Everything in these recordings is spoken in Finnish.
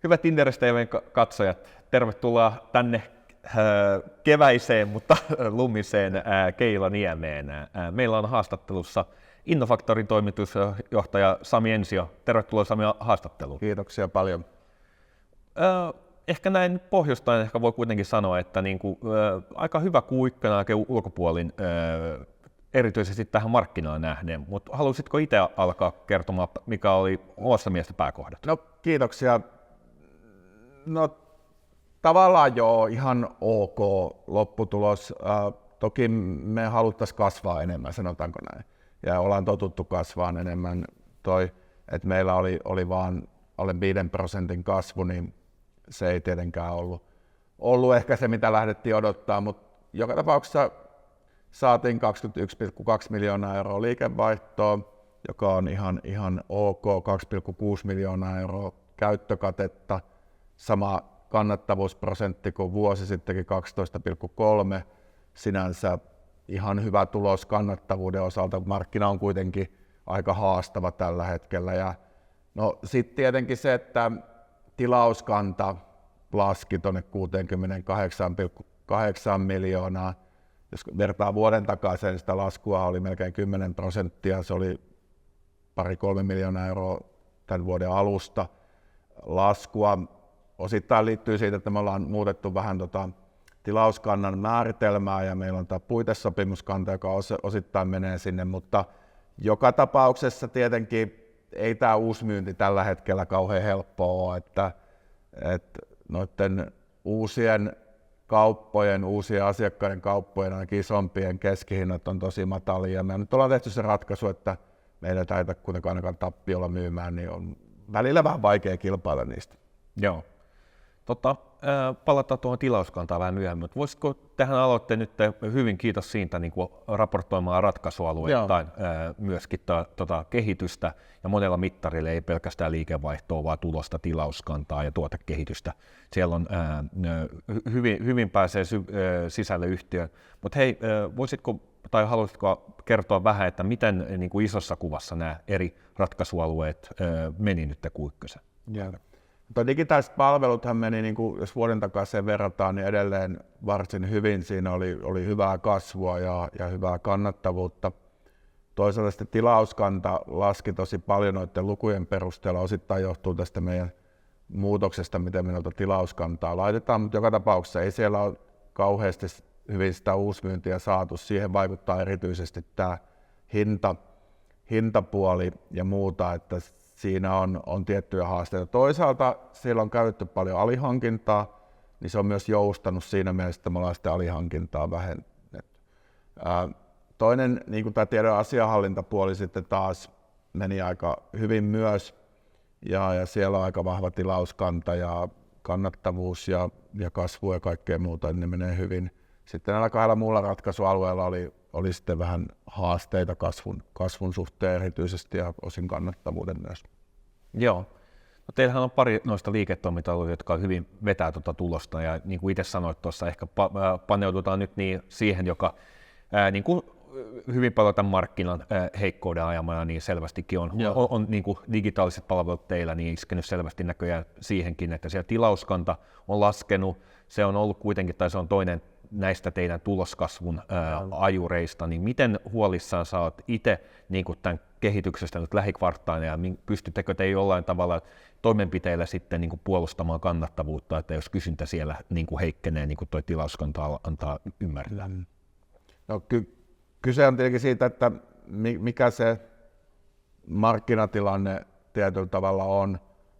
Hyvät Inderes TV:n katsojat, tervetuloa tänne keväiseen, mutta lumiseen Keilaniemeen. Meillä on haastattelussa Innofactorin toimitusjohtaja Sami Ensio. Tervetuloa Sami haastatteluun. Kiitoksia paljon. Ehkä näin pohjustain ehkä voi kuitenkin sanoa, että aika hyvä kuikkana ulkopuolin, erityisesti tähän markkinaan nähden, mutta haluaisitko itse alkaa kertomaan, mikä oli omasta mielestä pääkohdat? No kiitoksia. No tavallaan joo, ihan ok lopputulos. Toki me haluttaisiin kasvaa enemmän, sanotaanko näin. Ja ollaan totuttu kasvaan enemmän. Että meillä oli vaan alle 5% kasvu, niin se ei tietenkään ollut ehkä se, mitä lähdettiin odottaa, mutta joka tapauksessa saatiin 21,2 miljoonaa euroa liikevaihtoa, joka on ihan ok, 2,6 miljoonaa euroa käyttökatetta, sama kannattavuusprosentti kuin vuosi sittenkin 12,3, sinänsä ihan hyvä tulos kannattavuuden osalta, markkina on kuitenkin aika haastava tällä hetkellä. Ja no sitten tietenkin se, että tilauskanta laski tuonne 68,8 miljoonaa. Jos vertaa vuoden takaisin, sitä laskua oli melkein 10%, se oli 2-3 miljoonaa euroa tämän vuoden alusta laskua. Osittain liittyy siitä, että me ollaan muutettu vähän tilauskannan määritelmää ja meillä on tämä puitesopimuskanta, joka osittain menee sinne, mutta joka tapauksessa tietenkin ei tämä uusmyynti tällä hetkellä kauhean helppoa ole, että noiden uusien kauppojen, uusien asiakkaiden kauppojen, ainakin isompien keskihinnat on tosi matalia. Me nyt ollaan tehty se ratkaisu, että meillä ei taida kuitenkaan ainakaan tappiolla myymään, niin on välillä vähän vaikea kilpailla niistä. Joo. Palataan tuohon tilauskantaan vähän myöhemmin, mutta voisiko tähän aloitteen nyt hyvin kiitos siitä raportoimaan ratkaisualueittain myöskin kehitystä ja monella mittarilla ei pelkästään liikevaihtoa, vaan tulosta, tilauskantaa ja tuotekehitystä. Siellä on hyvin pääsee sisälle yhtiöön, mutta hei, voisitko tai haluaisitko kertoa vähän, että miten isossa kuvassa nämä eri ratkaisualueet meni nyt Q1? Mutta digitaaliset palveluthan meni, jos vuoden takaisin verrataan, niin edelleen varsin hyvin. Siinä oli hyvää kasvua ja hyvää kannattavuutta. Toisaalta sitten tilauskanta laski tosi paljon noiden lukujen perusteella. Osittain johtuu tästä meidän muutoksesta, miten me noita tilauskantaa laitetaan, mutta joka tapauksessa ei siellä ole kauheasti hyvin sitä uusmyyntiä saatu. Siihen vaikuttaa erityisesti tämä hintapuoli ja muuta, että siinä on tiettyjä haasteita. Toisaalta siellä on käytetty paljon alihankintaa, niin se on myös joustanut siinä mielessä, että me ollaan sitä alihankintaa vähennetty. Toinen, niin kuin tämä tiedon asianhallintapuoli sitten taas meni aika hyvin myös, ja siellä on aika vahva tilauskanta ja kannattavuus ja kasvu ja kaikkea muuta, niin ne menee hyvin. Sitten näillä kahdella muulla ratkaisualueella oli sitten vähän haasteita kasvun suhteen erityisesti ja osin kannattavuuden myös. Joo. No teillähän on pari noista liiketoiminta-alueita, jotka hyvin vetää tulosta ja niin kuin itse sanoit tuossa, ehkä paneudutaan nyt siihen, joka niin kuin hyvin paljon tämän markkinan heikkouden ajamana niin selvästikin on niin kuin digitaaliset palvelut teillä niin iskenyt selvästi näköjään siihenkin, että siellä tilauskanta on laskenut, se on ollut kuitenkin, tai se on toinen näistä teidän tuloskasvun ajureista, niin miten huolissaan sä oot itse niin tämän kehityksestä nyt lähikvartaalina ja pystyttekö te jollain tavalla toimenpiteillä sitten niin puolustamaan kannattavuutta, että jos kysyntä siellä niin heikkenee, niin kuin toi tilauskanta antaa ymmärtää? No, kyse on tietenkin siitä, että mikä se markkinatilanne tietyllä tavalla on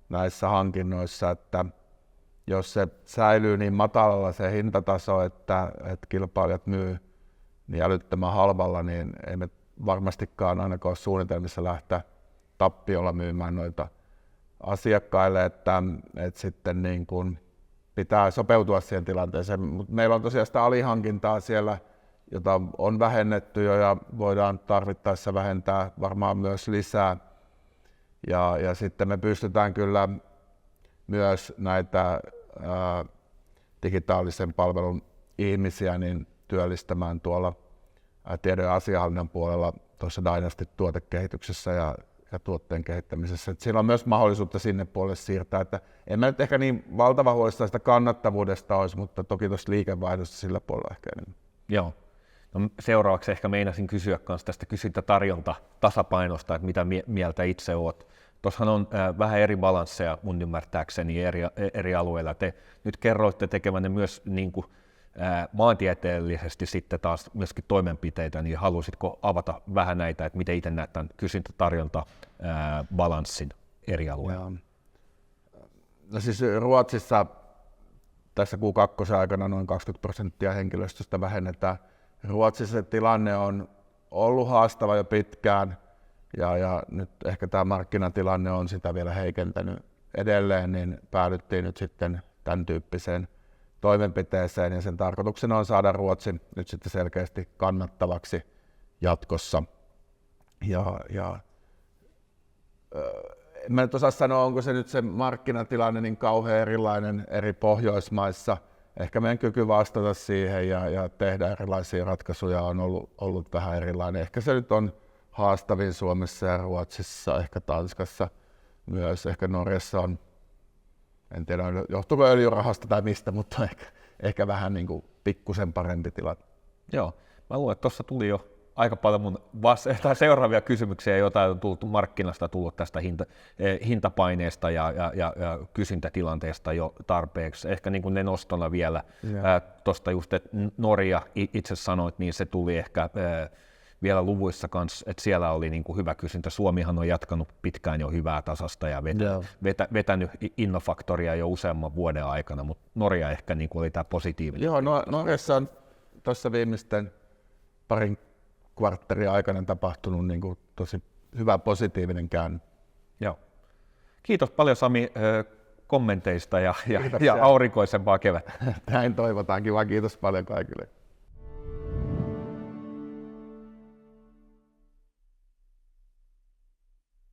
näissä hankinnoissa, että jos se säilyy niin matalalla se hintataso, että kilpailijat myy niin älyttömän halvalla, niin ei me varmastikaan ainakaan ole suunnitelmissa lähteä tappiolla myymään noita asiakkaille, että sitten niin kuin pitää sopeutua siihen tilanteeseen. Mut meillä on tosiaan sitä alihankintaa siellä, jota on vähennetty jo ja voidaan tarvittaessa vähentää varmaan myös lisää. Ja sitten me pystytään kyllä myös näitä digitaalisen palvelun ihmisiä niin työllistämään tuolla tiedon ja asianhallinnan puolella tuossa Dynasty-tuotekehityksessä ja tuotteen kehittämisessä. Et siinä on myös mahdollisuutta sinne puolelle siirtää. Että en mä nyt ehkä niin valtavan huolissaan sitä kannattavuudesta olisi, mutta toki tuossa liikevaihdosta sillä puolella ehkä enemmän. Joo. No, seuraavaksi ehkä meinasin kysyä myös tästä kysyntä-tarjonta-tasapainosta, että mitä mieltä itse olet. Tuossahan on vähän eri balansseja mun ymmärtääkseni eri alueilla. Te nyt kerroitte tekevänne myös niin kuin, maantieteellisesti sitten taas myöskin toimenpiteitä, niin haluaisitko avata vähän näitä, että miten itse näet tämän kysyntä-tarjonta-balanssin eri alueilla? No siis Ruotsissa tässä Q2 aikana noin 20% henkilöstöstä vähennetään. Ruotsissa tilanne on ollut haastava jo pitkään ja nyt ehkä tämä markkinatilanne on sitä vielä heikentänyt edelleen, niin päädyttiin nyt sitten tämän tyyppiseen toimenpiteeseen ja sen tarkoituksena on saada Ruotsin nyt sitten selkeästi kannattavaksi jatkossa. Mä nyt osaa sanoa, onko se nyt se markkinatilanne niin kauhean erilainen eri Pohjoismaissa. Ehkä meidän kyky vastata siihen ja tehdä erilaisia ratkaisuja on ollut vähän erilainen. Ehkä se nyt on haastavin Suomessa ja Ruotsissa, ehkä Tanskassa myös, ehkä Norjassa on, en tiedä johtuuko öljyrahasta tai mistä, mutta ehkä vähän niin kuin pikkusen parempi tilanne. Joo, mä luulen, että tuossa tuli jo aika paljon mun seuraavia kysymyksiä, joita on tullut markkinasta, tullut tästä hintapaineesta ja kysyntätilanteesta jo tarpeeksi. Ehkä niin kuin ne nostona vielä tuosta just, että Norja itse sanoit, niin se tuli ehkä vielä luvuissa kanssa, että siellä oli niin kuin hyvä kysyntä. Suomihan on jatkanut pitkään jo hyvää tasasta ja vetänyt Innofactoria jo useamman vuoden aikana, mutta Norja ehkä niin kuin oli tämä positiivinen. Joo, Norjassa on tuossa viimeisten parin kvartterin aikana tapahtunut niin kuin tosi hyvä positiivinen käänne. Joo. Kiitos paljon Sami kommenteista ja aurinkoisempaa kevättä. Näin toivotaan. Kiva, kiitos paljon kaikille.